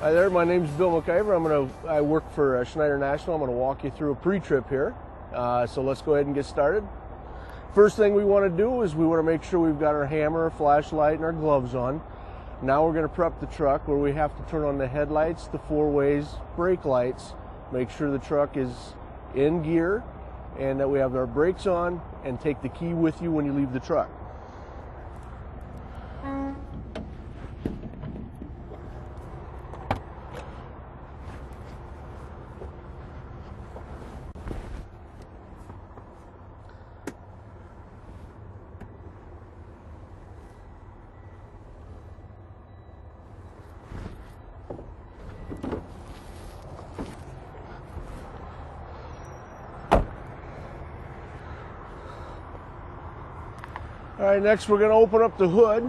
Hi there, my name is Bill McIver. I work for Schneider National. I'm going to walk you through a pre-trip here. So let's go ahead and get started. First thing we want to do is we want to make sure we've got our hammer, flashlight, and our gloves on. Now we're going to prep the truck where we have to turn on the headlights, the four-ways, brake lights, make sure the truck is in gear and that we have our brakes on, and take the key with you when you leave the truck. All right, next we're going to open up the hood.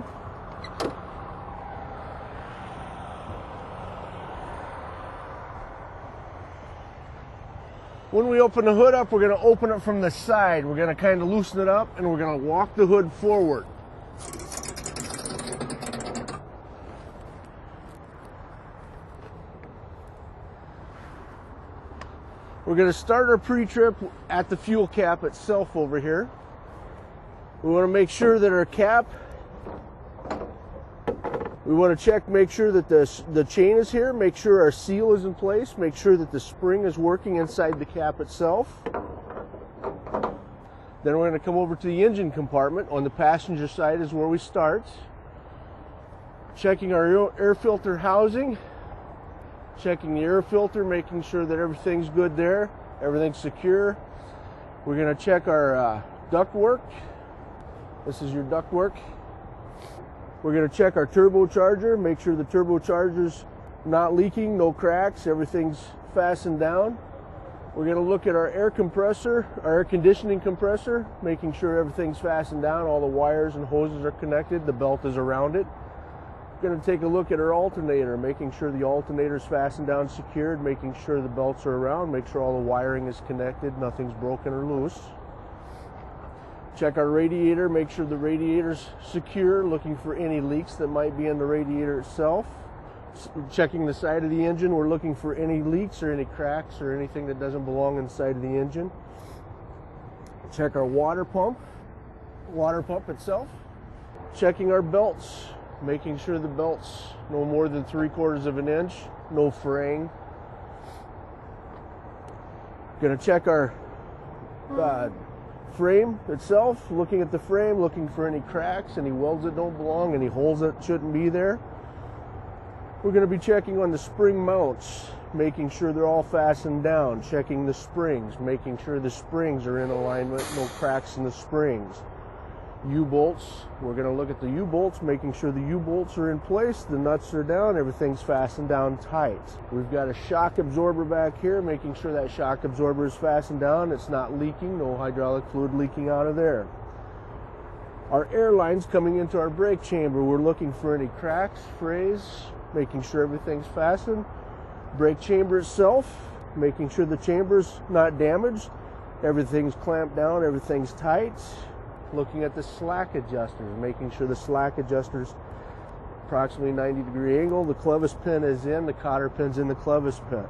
When we open the hood up, we're going to open it from the side. We're going to kind of loosen it up and we're going to walk the hood forward. We're going to start our pre-trip at the fuel cap itself over here. We want to make sure that our cap, we want to check, make sure that the chain is here, make sure our seal is in place, make sure that the spring is working inside the cap itself. Then we're going to come over to the engine compartment. On the passenger side is where we start. Checking our air filter housing, checking the air filter, making sure that everything's good there, everything's secure. We're going to check our ductwork. This is your ductwork. We're going to check our turbocharger, make sure the turbocharger's not leaking, no cracks, everything's fastened down. We're going to look at our air compressor, our air conditioning compressor, making sure everything's fastened down, all the wires and hoses are connected, the belt is around it. We're going to take a look at our alternator, making sure the alternator's fastened down, secured, making sure the belts are around, make sure all the wiring is connected, nothing's broken or loose. Check our radiator, make sure the radiator's secure, looking for any leaks that might be in the radiator itself. Checking the side of the engine, we're looking for any leaks or any cracks or anything that doesn't belong inside of the engine. Check our water pump itself. Checking our belts, making sure the belt's no more than 3/4 of an inch, no fraying. Gonna check our frame itself, looking at the frame, looking for any cracks, any welds that don't belong, any holes that shouldn't be there. We're going to be checking on the spring mounts, making sure they're all fastened down, checking the springs, making sure the springs are in alignment, no cracks in the springs. U-bolts, we're going to look at the U-bolts, making sure the U-bolts are in place, the nuts are down, everything's fastened down tight. We've got a shock absorber back here, making sure that shock absorber is fastened down, it's not leaking, no hydraulic fluid leaking out of there. Our air lines coming into our brake chamber, we're looking for any cracks, frays, making sure everything's fastened. Brake chamber itself, making sure the chamber's not damaged, everything's clamped down, everything's tight. Looking at the slack adjusters, making sure the slack adjusters approximately 90-degree angle, the clevis pin is in, the cotter pin's in the clevis pin.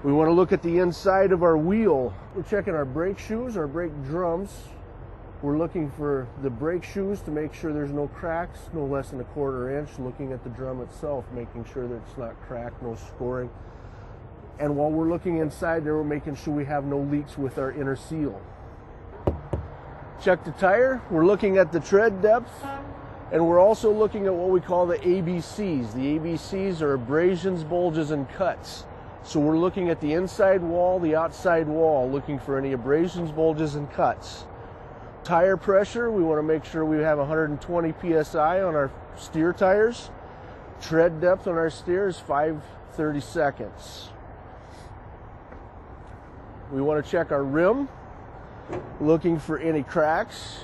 We want to look at the inside of our wheel. We're checking our brake shoes, our brake drums. We're looking for the brake shoes to make sure there's no cracks, no less than 1/4 inch. Looking at the drum itself, making sure that it's not cracked, no scoring. And while we're looking inside there, we're making sure we have no leaks with our inner seal. Check the tire, we're looking at the tread depth, and we're also looking at what we call the ABCs. The ABCs are abrasions, bulges, and cuts. So we're looking at the inside wall, the outside wall, looking for any abrasions, bulges, and cuts. Tire pressure, we want to make sure we have 120 PSI on our steer tires. Tread depth on our steer is 5/32. We want to check our rim, looking for any cracks,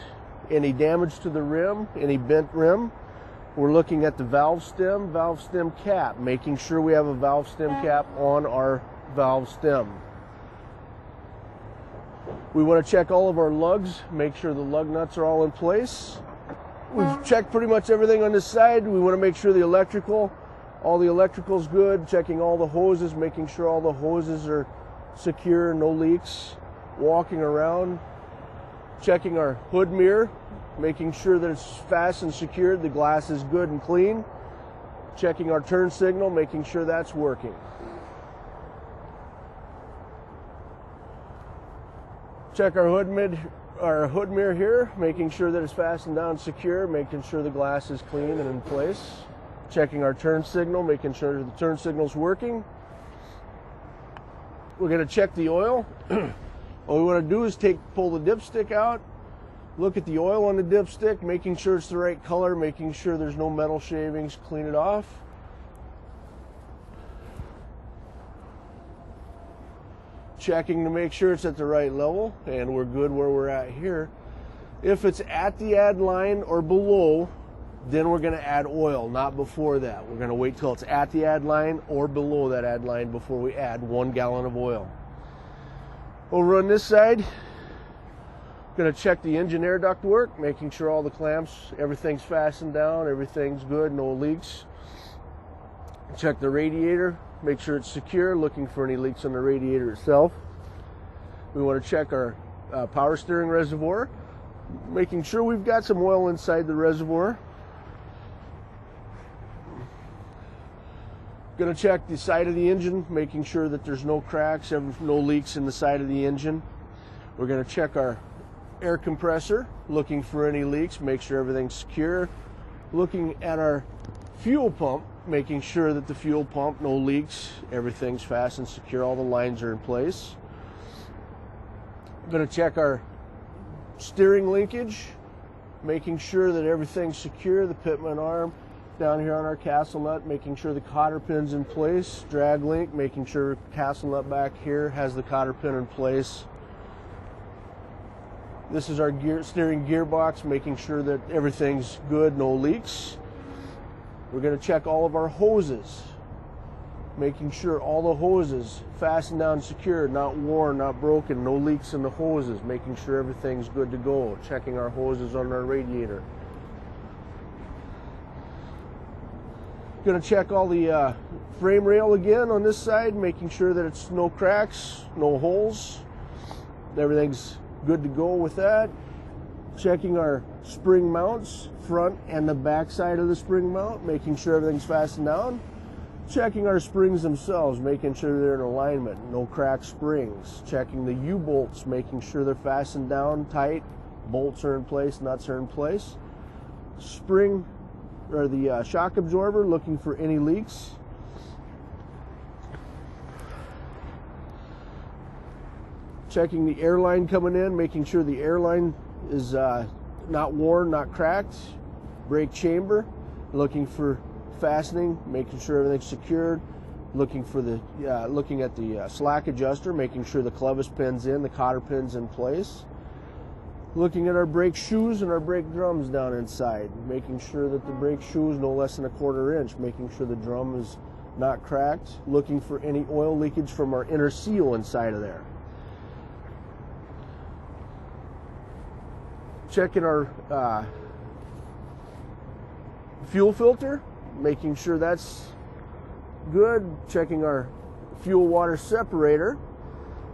any damage to the rim, any bent rim. We're looking at the valve stem cap, making sure we have a valve stem cap on our valve stem. We want to check all of our lugs, make sure the lug nuts are all in place. We've checked pretty much everything on this side. We want to make sure the electrical, All the electrical's good, checking all the hoses, making sure all the hoses are secure, no leaks. Walking around, checking our hood mirror, making sure that it's fast and secured, the glass is good and clean. Checking our turn signal, making sure that's working. Check our hood mirror here, making sure that it's fastened down secure, making sure the glass is clean and in place. Checking our turn signal, making sure the turn signal's working. We're going to check the oil. All we want to do is pull the dipstick out, look at the oil on the dipstick, making sure it's the right color, making sure there's no metal shavings, clean it off. Checking to make sure it's at the right level, and we're good where we're at here. If it's at the add line or below, then we're going to add oil, not before that. We're going to wait till it's at the add line or below that add line before we add 1 gallon of oil. Over on this side, going to check the engine air duct work, making sure all the clamps, everything's fastened down, everything's good, no leaks. Check the radiator, make sure it's secure, looking for any leaks on the radiator itself. We want to check our power steering reservoir, making sure we've got some oil inside the reservoir. Going to check the side of the engine, making sure that there's no cracks, no leaks in the side of the engine. We're going to check our air compressor, looking for any leaks, make sure everything's secure. Looking at our fuel pump, making sure that the fuel pump, no leaks, everything's fast and secure, all the lines are in place. I'm going to check our steering linkage, making sure that everything's secure, the pitman arm down here on our castle nut, making sure the cotter pin's in place, drag link, making sure castle nut back here has the cotter pin in place. This is our steering gearbox, making sure that everything's good, no leaks. We're going to check all of our hoses, making sure all the hoses fastened down secure, not worn, not broken, no leaks in the hoses, making sure everything's good to go. Checking our hoses on our radiator. Going to check all the frame rail again on this side, making sure that it's no cracks, no holes. Everything's good to go with that. Checking our spring mounts, front and the back side of the spring mount, making sure everything's fastened down. Checking our springs themselves, making sure they're in alignment, no cracked springs. Checking the U-bolts, making sure they're fastened down tight, bolts are in place, nuts are in place. Spring or the shock absorber, looking for any leaks. Checking the airline coming in, making sure the airline is not worn, not cracked. Brake chamber, looking for fastening, making sure everything's secured. Looking for the looking at the slack adjuster, making sure the clevis pin's in, the cotter pin's in place. Looking at our brake shoes and our brake drums down inside, making sure that the brake shoes no less than 1/4 inch, making sure the drum is not cracked. Looking for any oil leakage from our inner seal inside of there. Checking our fuel filter, making sure that's good. Checking our fuel water separator,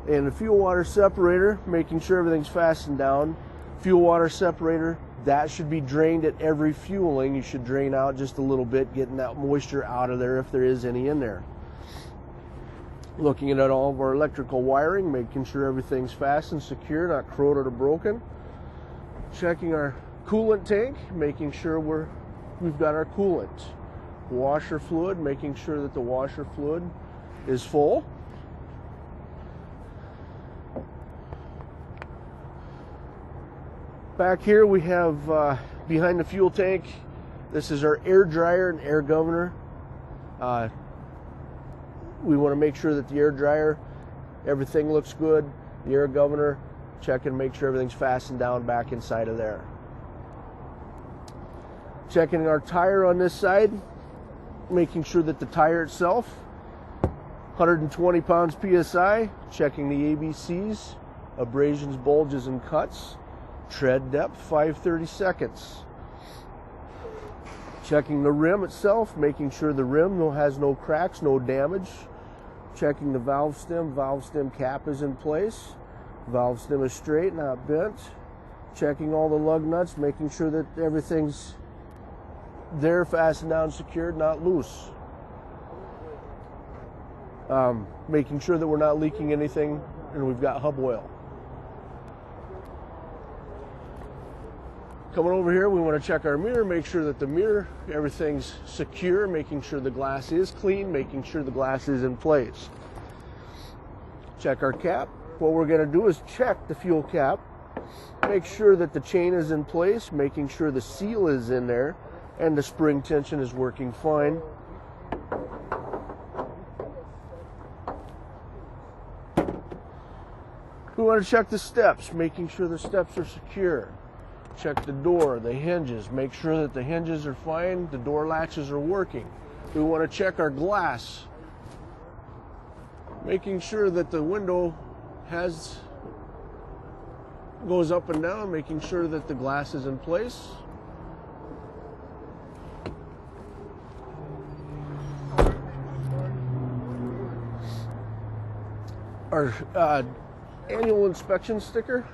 and the fuel water separator, making sure everything's fastened down. Fuel water separator, that should be drained at every fueling. You should drain out just a little bit, getting that moisture out of there if there is any in there. Looking at all of our electrical wiring, making sure everything's fastened, secure, not corroded or broken. Checking our coolant tank, making sure we've got our coolant. Washer fluid, making sure that the washer fluid is full. Back here we have behind the fuel tank, this is our air dryer and air governor. We want to make sure that the air dryer, everything looks good. The air governor, check and make sure everything's fastened down back inside of there. Checking our tire on this side, making sure that the tire itself, 120 pounds PSI. Checking the ABCs, abrasions, bulges, and cuts. Tread depth, 5/32. Checking the rim itself, making sure the rim has no cracks, no damage. Checking the valve stem cap is in place. Valve stem is straight, not bent. Checking all the lug nuts, making sure that everything's there, fastened down, secured, not loose. Making sure that we're not leaking anything, and we've got hub oil. Coming over here, we want to check our mirror, make sure that the mirror, everything's secure, making sure the glass is clean, making sure the glass is in place. Check our cap. What we're going to do is check the fuel cap, make sure that the chain is in place, making sure the seal is in there, and the spring tension is working fine. We want to check the steps, making sure the steps are secure. Check the door, the hinges, make sure that the hinges are fine, the door latches are working. We want to check our glass, making sure that the window goes up and down, making sure that the glass is in place. Our annual inspection sticker.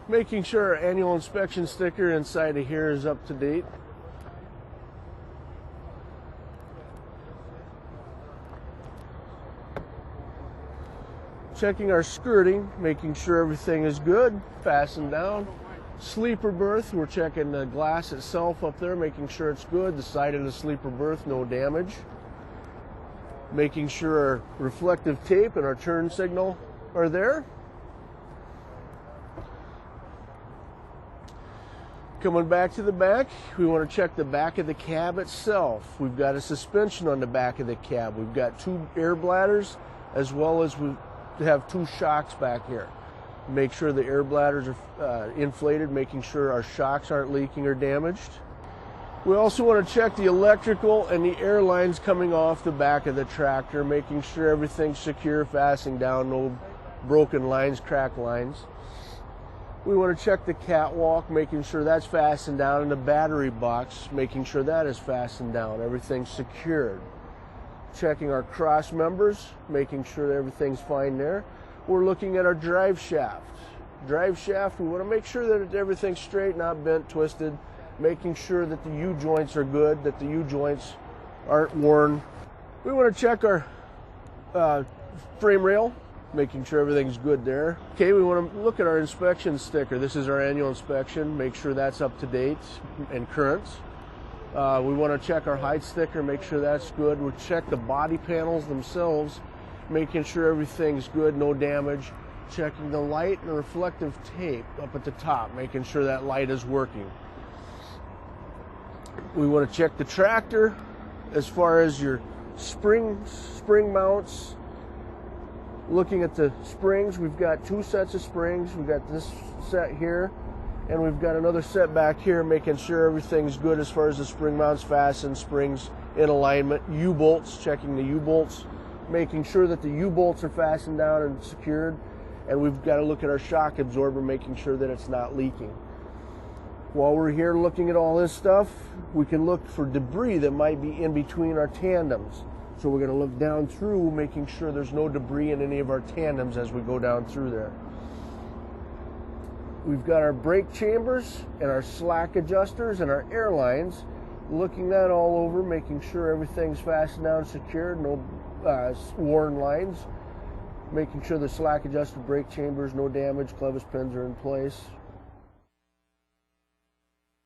Making sure our annual inspection sticker inside of here is up to date. Checking our skirting, making sure everything is good, fastened down. Sleeper berth, we're checking the glass itself up there, making sure it's good. The side of the sleeper berth, no damage. Making sure our reflective tape and our turn signal are there. Coming back to the back, we want to check the back of the cab itself. We've got a suspension on the back of the cab. We've got 2 air bladders, as well as we have 2 shocks back here. Make sure the air bladders are inflated, making sure our shocks aren't leaking or damaged. We also want to check the electrical and the air lines coming off the back of the tractor, making sure everything's secure, fastening down, no broken lines, cracked lines. We want to check the catwalk, making sure that's fastened down, and the battery box, making sure that is fastened down, everything's secured. Checking our cross members, making sure that everything's fine there. We're looking at our drive shaft. Drive shaft, we want to make sure that everything's straight, not bent, twisted, making sure that the U-joints are good, that the U-joints aren't worn. We want to check our frame rail, making sure everything's good there. Okay, we want to look at our inspection sticker. This is our annual inspection, make sure that's up to date and current. We want to check our height sticker, make sure that's good. We'll check the body panels themselves, making sure everything's good, no damage. Checking the light and the reflective tape up at the top, making sure that light is working. We want to check the tractor as far as your spring mounts. Looking at the springs, we've got 2 sets of springs. We've got this set here, and we've got another set back here, making sure everything's good as far as the spring mounts fastened, springs in alignment. U-bolts, checking the U-bolts, making sure that the U-bolts are fastened down and secured. And we've got to look at our shock absorber, making sure that it's not leaking. While we're here looking at all this stuff, we can look for debris that might be in between our tandems. So we're going to look down through, making sure there's no debris in any of our tandems as we go down through there. We've got our brake chambers and our slack adjusters and our air lines. Looking that all over, making sure everything's fastened down, secured, no worn lines. Making sure the slack adjusted brake chambers, no damage, clevis pins are in place.